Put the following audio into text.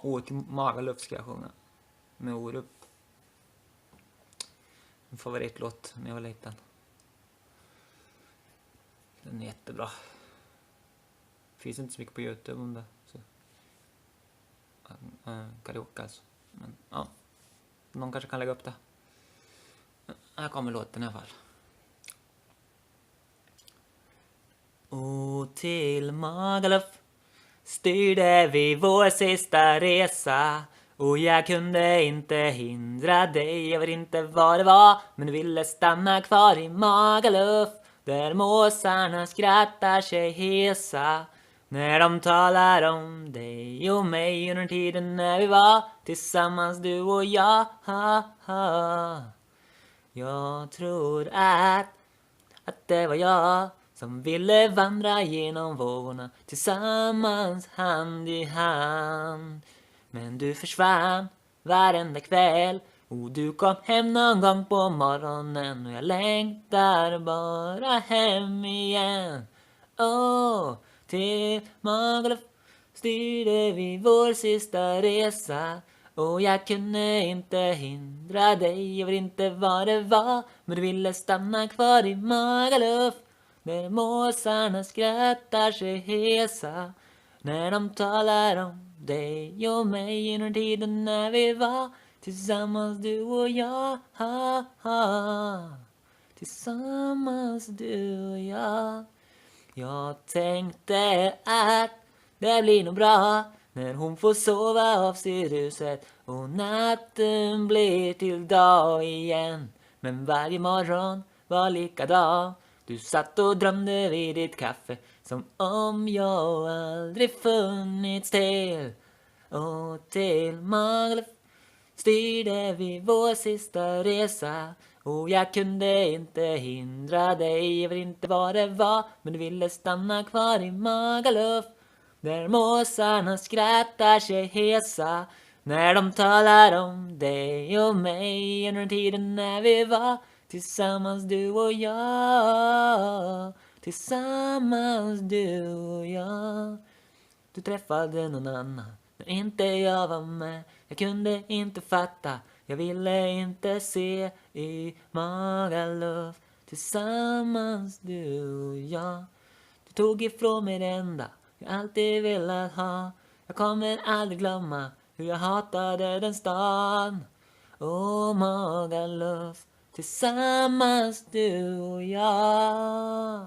Ord till Magaluf ska jag sjunga. Med Orup. En favoritlåt när jag var liten. Den är jättebra. Finns inte så mycket på YouTube om det. Så. Karaoke alltså. Men ja. Någon kanske kan lägga upp det. Här kommer låten i alla fall. Och till Magaluf styrde vi vår sista resa. Och jag kunde inte hindra dig. Jag vet inte vad det var, men du ville stanna kvar i Magaluf, där måsarna skrattar sig hesa när de talar om dig och mig under tiden när vi var tillsammans, du och jag. Jag tror att det var jag som ville vandra genom vågorna tillsammans hand i hand. Men du försvann varenda kväll och du kom hem någon gång på morgonen och jag längtar bara hem igen. Till Magaluf styrde vi vår sista resa och jag kunde inte hindra dig. Jag vet inte vad det var, men du ville stanna kvar i Magaluf, där måsarna skrattar sig hesa när de talar om dig och mig under tiden när vi var tillsammans, du och jag. Tillsammans, du och jag. Jag tänkte att det blir nog bra när hon får sova av siruset och natten blir till dag igen. Men varje morgon var likadan. Du satt och drömde vid ditt kaffe som om jag aldrig funnits till. Och till Magaluf styrde vi vår sista resa och jag kunde inte hindra dig. Jag vet inte vad det var, men du ville stanna kvar i Magaluf, där måsarna skrattar sig hesa när de talar om dig och mig under tiden när vi var tillsammans, du och jag. Tillsammans, du och jag. Du träffade någon annan när inte jag var med. Jag kunde inte fatta, jag ville inte se i Magaluf. Tillsammans, du och jag. Du tog ifrån mig det enda jag alltid velat ha. Jag kommer aldrig glömma hur jag hatade den stan. Magaluf. Tillsammans, du och jag.